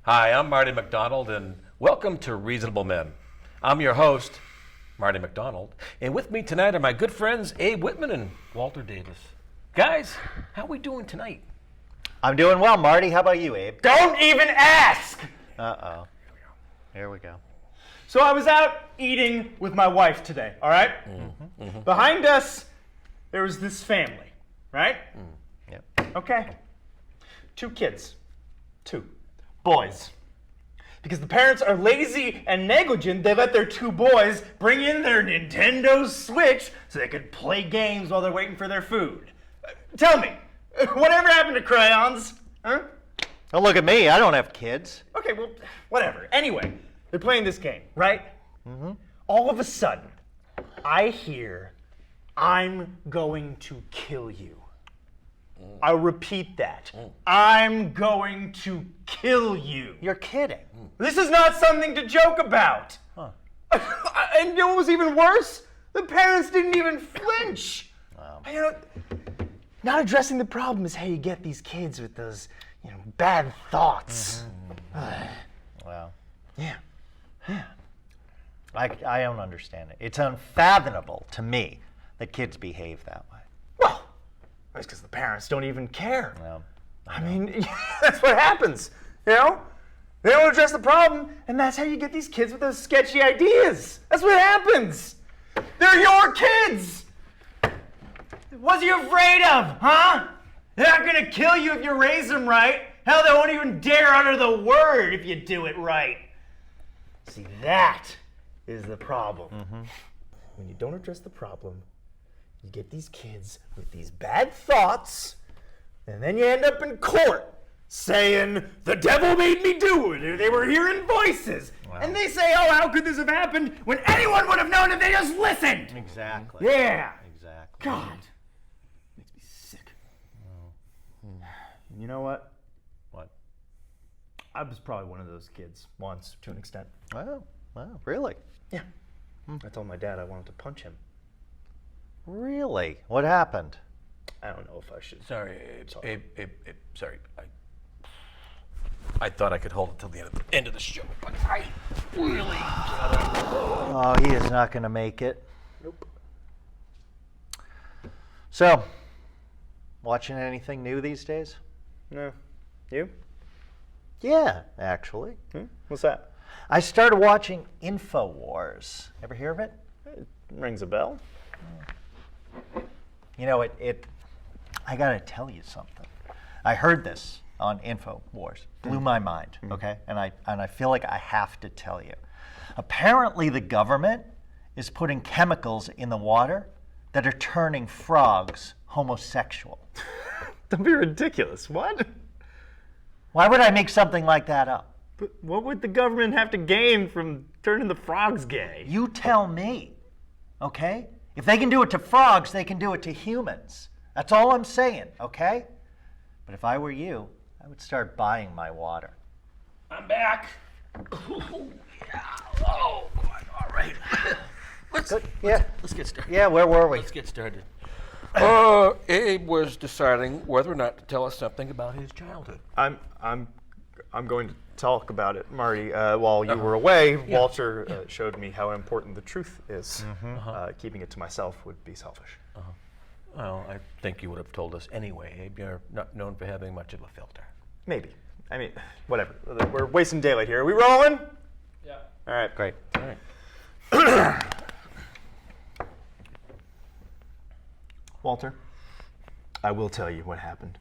Hi, I'm Marty McDonald, and welcome to Reasonable Men. I'm your host, Marty McDonald, and with me tonight are my good friends Abe Whitman and Walter Davis. Guys, how we doing tonight? I'm doing well, Marty. How about you, Abe? Don't even ask! Uh-oh. Here we go. So I was out eating with my wife today, all right? Behind us, there was this family, right? Yep. Okay. 2 kids. 2 boys. Because the parents are lazy and negligent, they let their 2 boys bring in their Nintendo Switch so they could play games while they're waiting for their food. Tell me, whatever happened to crayons? Huh? Don't look at me. I don't have kids. Okay, well, whatever. Anyway, they're playing this game, right? All of a sudden, I hear, "I'm going to kill you." I'll repeat that. I'm going to kill you. You're kidding. This is not something to joke about. Huh. And you know what was even worse? The parents didn't even flinch. Wow. You know, not addressing the problem is how you get these kids with those, bad thoughts. Wow. Yeah. I don't understand it. It's unfathomable to me that kids behave that way. Well, that's because the parents don't even care. Well, I mean, that's what happens, They don't address the problem, and that's how you get these kids with those sketchy ideas. That's what happens. They're your kids. What are you afraid of, huh? They're not gonna kill you if you raise them right. Hell, they won't even dare utter the word if you do it right. See, that is the problem. When you don't address the problem, you get these kids with these bad thoughts, and then you end up in court saying, "The devil made me do it," or "They were hearing voices." Wow. And they say, "Oh, how could this have happened?" when anyone would have known if they just listened. exactly. Yeah. Exactly. God. Makes me sick. You know what? What? I was probably one of those kids once, to an extent. Wow, really? Yeah. I told my dad I wanted to punch him. Really? What happened? I don't know if I should. Sorry, Abe, sorry. I thought I could hold it till the end of the show, but I really gotta. Oh, he is not going to make it. Nope. So, watching anything new these days? No. You? Yeah, actually. What's that? I started watching InfoWars. Ever hear of it? It rings a bell. You know, I gotta tell you something. I heard this on InfoWars. Blew my mind, okay? And I feel like I have to tell you. Apparently the government is putting chemicals in the water that are turning frogs homosexual. Don't be ridiculous. What? Why would I make something like that up? But what would the government have to gain from turning the frogs gay? You tell me, okay? If they can do it to frogs, they can do it to humans. That's all I'm saying, okay? But if I were you, I would start buying my water. I'm back. Oh, yeah. Oh, all right. Let's get started. Yeah, where were we? Let's get started. Abe was deciding whether or not to tell us something about his childhood. I'm going to talk about it, Marty. While you were away, Walter showed me how important the truth is. Keeping it to myself would be selfish. Well, I think you would have told us anyway, Abe. You're not known for having much of a filter. Maybe. I mean, whatever. We're wasting daylight here. Are we rolling? Yeah. All right. Great. All right. Walter, I will tell you what happened.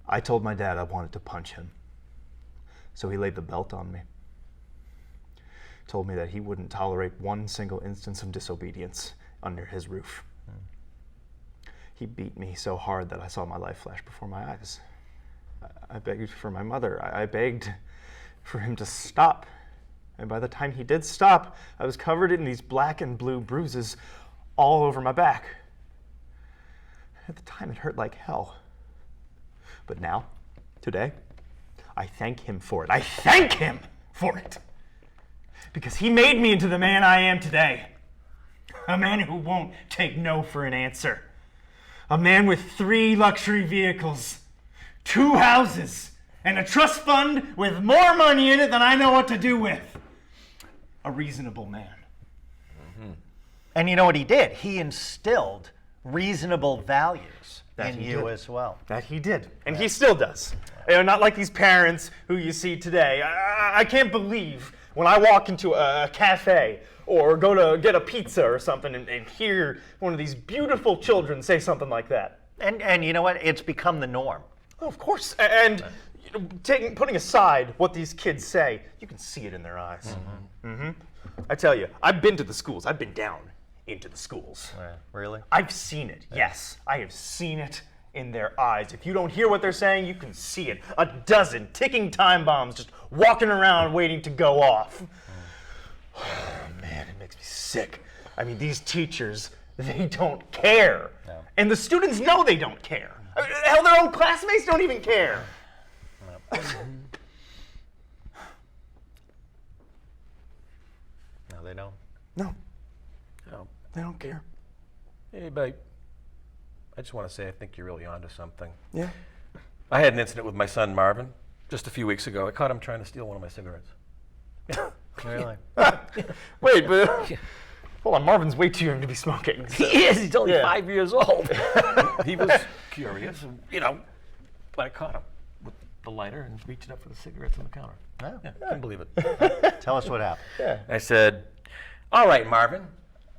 I told my dad I wanted to punch him, so he laid the belt on me. Told me that he wouldn't tolerate one single instance of disobedience under his roof. He beat me so hard that I saw my life flash before my eyes. I begged for my mother. I begged for him to stop. And by the time he did stop, I was covered in these black and blue bruises all over my back. At the time, it hurt like hell. But now, today, I thank him for it. I thank him for it. Because he made me into the man I am today. A man who won't take no for an answer. A man with 3 luxury vehicles, 2 houses, And a trust fund with more money in it than I know what to do with. A reasonable man. And you know what he did? He instilled reasonable values That in he you did. as well. That he did. And he still does. You know, not like these parents who you see today. I can't believe when I walk into a cafe or go to get a pizza or something and hear one of these beautiful children say something like that. And you know what? It's become the norm. Oh, of course. And you know, putting aside what these kids say, you can see it in their eyes. I tell you, I've been to the schools. I've been down into the schools. Really? I've seen it. Yes, I have seen it in their eyes. If you don't hear what they're saying, you can see it. A dozen ticking time bombs just walking around waiting to go off. Oh, man, it makes me sick. I mean, these teachers, they don't care. No. And the students know they don't care. I mean, hell, their own classmates don't even care. No, they don't. No, Oh. they don't care. Hey, babe. I just want to say I think you're really onto something. Yeah. I had an incident with my son Marvin just a few weeks ago. I caught him trying to steal one of my cigarettes. Really? Wait, but hold on, Marvin's way too young to be smoking. He is. He's only Yeah. 5 years old. He was curious, you know, but I caught him with the lighter and reaching up for the cigarettes on the counter. Oh. Yeah, couldn't believe it. Tell us what happened. I said, all right, Marvin,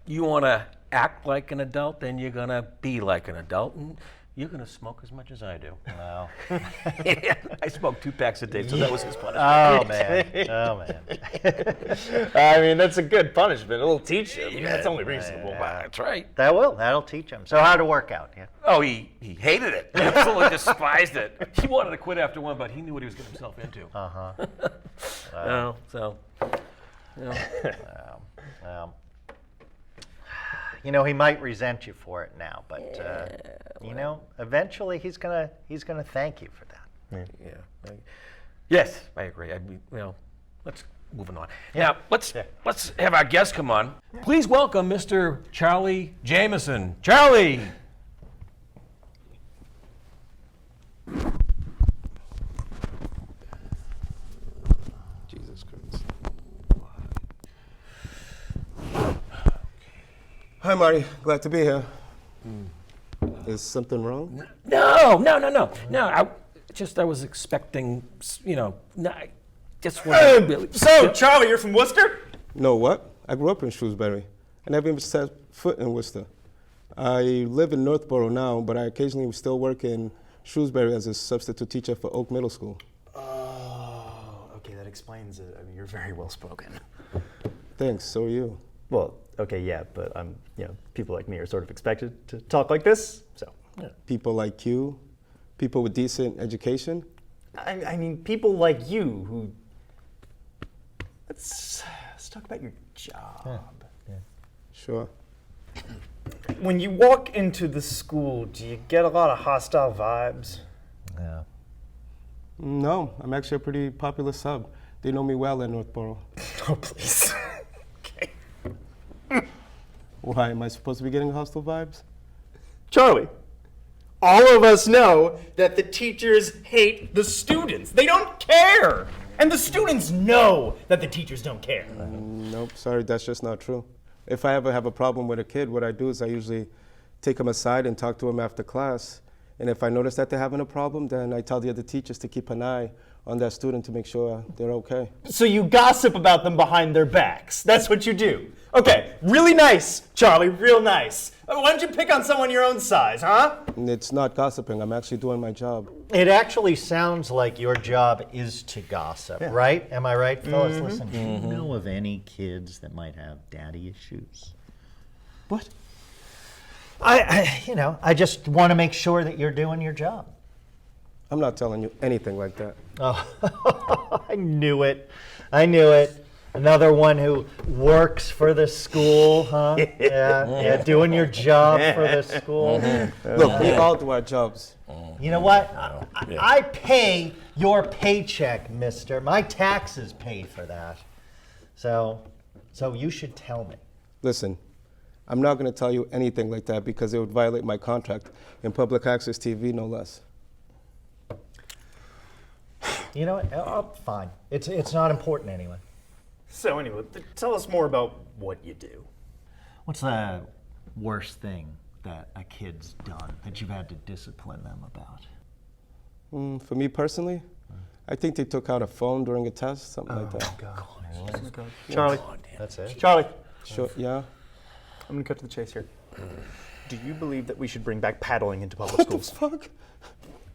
you want to act like an adult, then you're going to be like an adult, and you're going to smoke as much as I do. Wow. I smoke 2 packs a day, so that was his punishment. Oh, man. Oh, man. I mean, that's a good punishment. It'll teach him. That's only reasonable. That's right. That'll teach him. So how'd it work out? Yeah. Oh, he hated it. He absolutely despised it. He wanted to quit after one, but he knew what he was getting himself into. So, you know. You know, he might resent you for it now, but you know, eventually he's gonna thank you for that. Yeah. Yes, I agree. I mean, well, let's moving on. Now, let's have our guest come on. Please welcome Mr. Charlie Jameson. Charlie. Jesus Christ. Hi, Marty. Glad to be here. Is something wrong? No. I was expecting, you know, I just wasn't really. So, Charlie, you're from Worcester? No, what? I grew up in Shrewsbury. I never even set foot in Worcester. I live in Northborough now, but I occasionally still work in Shrewsbury as a substitute teacher for Oak Middle School. Oh, okay, that explains it. I mean, you're very well spoken. Thanks, so are you. Well, okay, yeah, but people like me are sort of expected to talk like this, so. People like you, people with decent education. I mean, people like you who. Let's talk about your job. Sure. When you walk into the school, do you get a lot of hostile vibes? Yeah. No, I'm actually a pretty popular sub. They know me well in Northborough. Oh, please. Okay. Why, am I supposed to be getting hostile vibes? Charlie, all of us know that the teachers hate the students. They don't care. And the students know that the teachers don't care. Nope, sorry, that's just not true. If I ever have a problem with a kid, what I do is I usually take them aside and talk to them after class. And if I notice that they're having a problem, then I tell the other teachers to keep an eye on that student to make sure they're okay. So you gossip about them behind their backs. That's what you do. Okay, really nice, Charlie, real nice. Why don't you pick on someone your own size, huh? And it's not gossiping, I'm actually doing my job. It actually sounds like your job is to gossip, right? Am I right, fellas? Listen, do you know of any kids that might have daddy issues? What? I just want to make sure that you're doing your job. I'm not telling you anything like that. Oh, I knew it. Another one who works for the school, huh? Yeah, doing your job for the school. Look, we all do our jobs. You know what? I pay your paycheck, mister. My taxes pay for that. So you should tell me. Listen, I'm not going to tell you anything like that because it would violate my contract in public access TV, no less. You know what? Fine. It's not important anyway. So anyway, tell us more about what you do. What's the worst thing that a kid's done that you've had to discipline them about? For me personally, I think they took out a phone during a test, something like that. God. Charlie, that's it. Charlie, Sure, yeah. I'm gonna cut to the chase here. Do you believe that we should bring back paddling into public What the schools? fuck?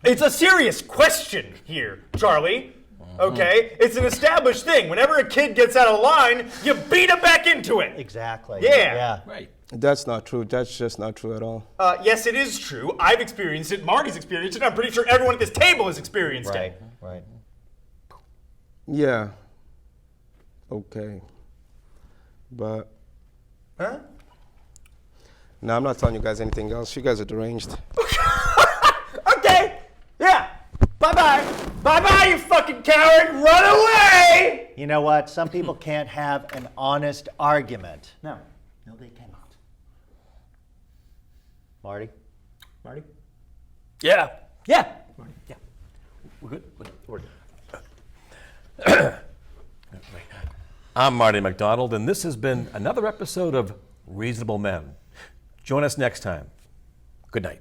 It's a serious question here, Charlie. Okay? It's an established thing. Whenever a kid gets out of line, you beat him back into it. Exactly. Yeah. Right. That's not true. That's just not true at all. Yes, it is true. I've experienced it. Marty's experienced it. I'm pretty sure everyone at this table has experienced Right. it. Right. Yeah. Okay. But Huh? no, I'm not telling you guys anything else. You guys are deranged. Okay. Yeah. Bye-bye. Bye-bye, you fucking coward. Run away. You know what? Some people can't have an honest argument. No. No, they cannot. Marty? Marty? Yeah. Yeah. Yeah. We're good. We're good. I'm Marty McDonald, and this has been another episode of Reasonable Men. Join us next time. Good night.